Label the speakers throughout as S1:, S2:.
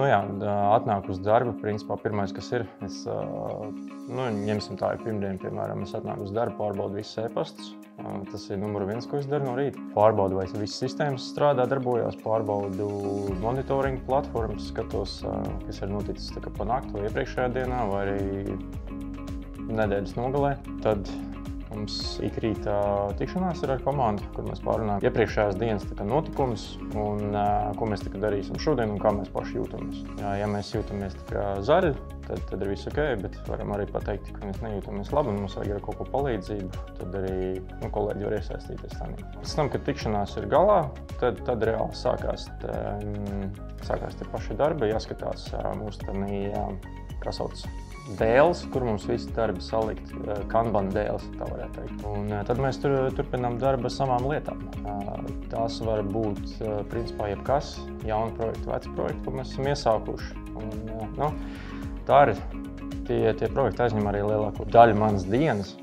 S1: Nu jā, atnāk uz darbu, principā pirmais, kas ir, ņemsim tā, pirmdien, piemēram, es atnāku uz darbu, pārbaudu visus e-pastus. Tas ir numur 1, ko es daru no rīta. Pārbaudu, vai visas sistēmas strādā, darbojās, pārbaudu monitoringu platformas, skatos, kas ir noticis pa nakti vai iepriekšējā dienā, vai arī nedēļas nogalē. Tad mums ikrīta tikšanās ir ar komandu, kur mēs pārunājam iepriekšējās dienas notikumus un ko mēs darīsim šodien un kā mēs paši jūtamies. Ja mēs jūtamies zaļi, tad ir viss ok, bet varam arī pateikt, ka mēs nejūtamies labi un mums vajag ar kaut ko palīdzību, tad arī kolēģi var iesaistīties tādā. Pēc tam, kad tikšanās ir galā, tad reāli sākās tie paši darbi, jāskatās mūsu kā sauc, dēles, kur mums visi darbi salikt, kanban dēles, tā varētu teikt. Un tad mēs turpinām darbu ar savām lietām. Tās var būt, principā, jebkas, jauni projekti, veci projekti, ko mēs esam iesākuši. Un, tā ir, tie projekti aizņem arī lielāko daļu manas dienas,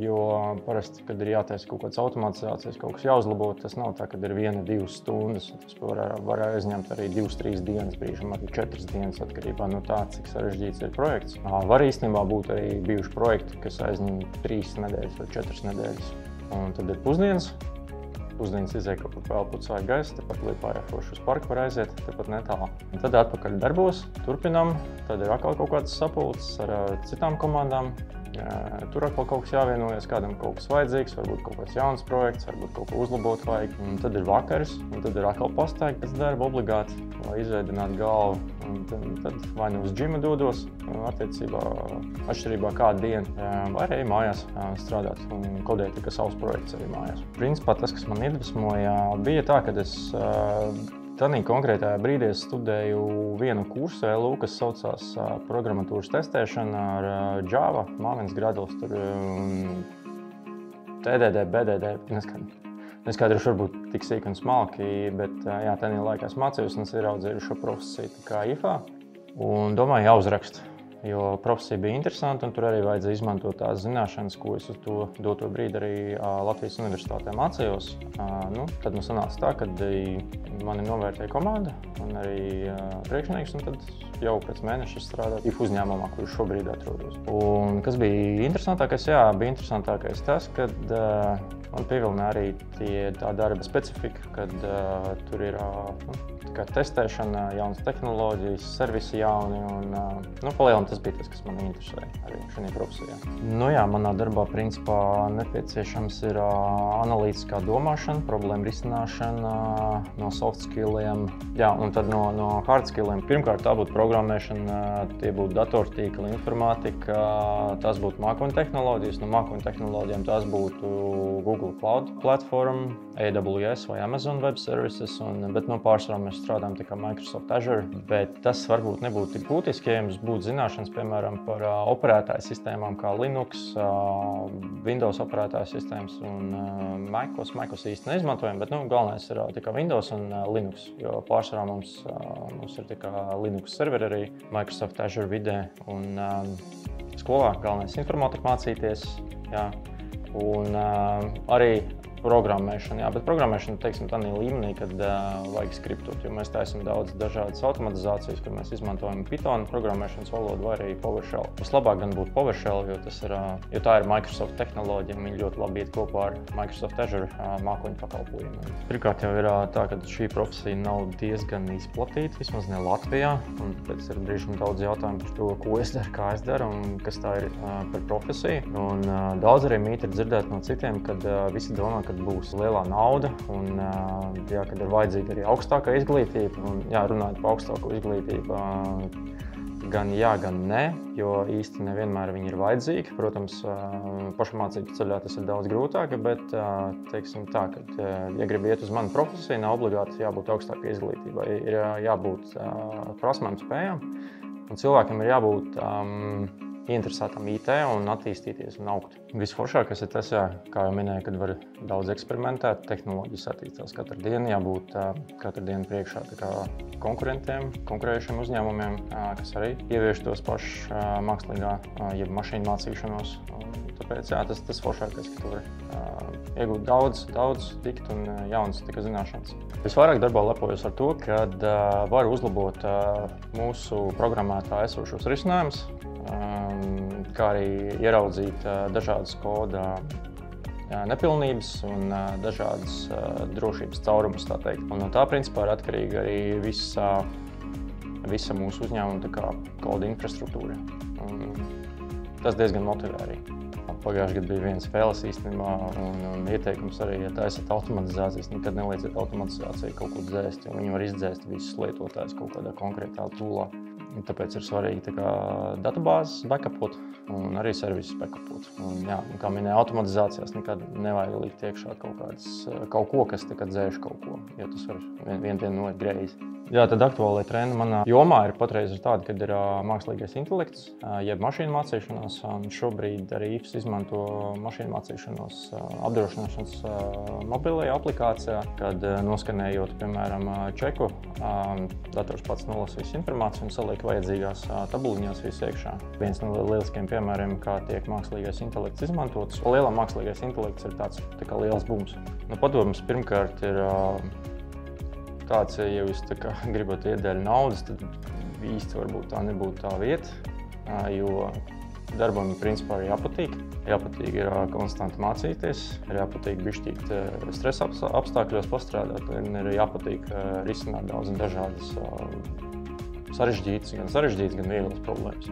S1: jo parasti, kad ir jātaisa kaut kādas automatizācijas, kaut kas jāuzlabo, tas nav tā, kad ir 1-2 stundas. Tas var aizņemt arī 2-3 dienas, brīžam arī 4 dienas, atkarībā no tā, cik sarežģīts ir projekts. Var īstenībā būt arī bijuši projekti, kas aizņem 3 nedēļas vai 4 nedēļas. Un tad ir pusdienas. Pusdienas izēja kaut kur pelpot svaigu gaisu, tepat Liepājā forši uz parku var aiziet, tepat netālu. Un tad atpakaļ darbos, turpinam, tad ir atkal kaut kāds sapulces ar citām komandām. Tur atkal kaut kas jāvienojas, kādam kaut kas vajadzīgs, varbūt kaut kāds jauns projekts, varbūt kaut ko uzlabot vajag. Un tad ir vakars, un tad ir atkal pastaigi pēc darba obligāti, lai izveidinātu galvu. Un tad vai nu uz džimu dodos, atšķirībā kādu dienu, vai arī mājās strādāt un kodēt savus projektus arī mājās. Principā tas, kas man iedvesmoja, bija tā, ka es tādā konkrētajā brīdī studēju vienu kursu ELU, kas saucās programmatūras testēšana ar Java, Maviens Gradls, TDD, BDD, neskaidroši varbūt tik sīki un smalki, bet tajā laikā es mācījos un es ieraudzīju šo profesiju kā IFA un domāju jāuzrakst, jo profesija bija interesanta un tur arī vajadzēja izmantot tās zināšanas, ko es uz to doto brīdi arī Latvijas universitātē mācījos. Tad sanāca tā, ka mani novērtēja komanda un arī priekšnieks, un tad jau pēc mēneša strādāju IFA uzņēmumā, kur šobrīd atrodos. Un kas bija interesantākais? Bija interesantākais tas, kad man pievilināja arī tā darba specifika, kad tur ir testēšana, jaunas tehnoloģijas, servisi jauni un palielam tas bija tas, kas man interesēja arī šajā profesijā. Manā darbā principā nepieciešams ir analītiskā domāšana, problēma risināšana, no soft skilliem, un tad no hard skilliem. Pirmkārt, tā būtu programmēšana, tie būtu datortīkli, informātika, tās būtu mākoņu tehnoloģijas. No mākoņu tehnoloģijām tās būtu Google Cloud platforma, AWS vai Amazon Web Services, bet pārsvarā mēs strādājam tā kā Microsoft Azure, bet tas varbūt nebūtu tik būtiski, ja jums būtu zināšanas, piemēram, par operētāju sistēmām kā Linux, Windows operētāju sistēmas un MacOS īsti neizmantojam, bet galvenais ir tikai Windows un Linux, jo pārsvarā mums ir tikai Linux serveri arī Microsoft Azure vidē un skolā galvenais informātika mācīties, un arī programmēšana, bet programmēšana, teiksim, tādā līmenī, kad vajag skriptot, jo mēs taisam daudz dažādas automatizācijas, kur mēs izmantojam Python programmēšanas valodu vai arī PowerShell. Vislabāk gan būtu PowerShell, jo tā ir Microsoft tehnoloģija, un viņi ļoti labi iet kopā ar Microsoft Azure mākoņu pakalpojumiem. Pirmkārt jau ir tā, ka šī profesija nav diezgan izplatīta, vismaz ne Latvijā, un tāpēc ir brīžam daudz jautājumu par to, ko es daru, kā es daru un kas tā ir par profesiju. Un daudz arī mīti ir dzirdēt no citiem, kad visi domā, kad būs lielā nauda un kad ir vajadzīga arī augstākā izglītība. Un, runājot par augstāko izglītību, gan jā, gan nē, jo īsti nevienmēr viņi ir vajadzīgi. Protams, pašamācības ceļā tas ir daudz grūtāk, bet teiksim tā, ka, ja grib iet uz manu profesiju, nav obligāti jābūt augstākai izglītībai. Ir jābūt prasmēm, spējām, un cilvēkam ir jābūt ieinteresētam IT un attīstīties un augt. Visforšākais ir tas, kā jau minēju, kad var daudz eksperimentēt, tehnoloģijas attīstās katru dienu, jābūt katru dienu priekšā konkurentiem, konkurējušiem uzņēmumiem, kas arī ievieš tos pašus mākslīgā, jeb mašīnu mācīšanos. Tad tāpēc jā, tas foršākais, ka tu vari iegūt daudz dikt un jaunas zināšanas. Visvairāk darbā lepojos ar to, ka varu uzlabot mūsu programmētā esošos risinājumus, kā arī ieraudzīt dažādas koda nepilnības un dažādas drošības caurumus, tā teikt. Un no tā principā ir atkarīga arī visa mūsu uzņēmuma koda infrastruktūra. Un tas diezgan motivē arī. Pagājušajā gadā bija viena spēles īstenībā un ieteikums arī, ja taisat automatizācijas, nekad nelieciet automatizāciju kaut ko dzēst, jo viņi var izdzēst visus lietotājus kaut kādā konkrētā tūlā. Un tāpēc ir svarīgi databāzes backupot un arī servisus backupot. Un, jā, kā minēja, automatizācijās nekad nevajag likt iekšā kaut ko, kas dzēš kaut ko, jo tas var vien noiet greizi. Jā, tad aktuālajā trendi manā jomā patreiz ir tāda, kad ir mākslīgais intelekts, jeb mašīnu mācīšanās. Šobrīd arī IFS izmanto mašīnu mācīšanos apdrošināšanas mobilajā aplikācijā, kad noskanējot, piemēram, čeku, dators pats nolasīs informāciju un saliek vajadzīgās tabuliņās visu iekšā. Viens no lieliskiem piemēriem, kā tiek mākslīgais intelekts izmantots. Lielā mākslīgais intelekts ir tāds liels bums. Padoms pirmkārt ir tāds, ja jūs gribat iet dēļ naudas, tad īsti varbūt tā nebūtu tā vieta, jo darbam principā ir jāpatīk. Jāpatīk ir konstanti mācīties, ir jāpatīk bišķīt stresa apstākļos pastrādāt, un ir jāpatīk risināt daudz un dažādas sarežģītas, gan vieglas problēmas.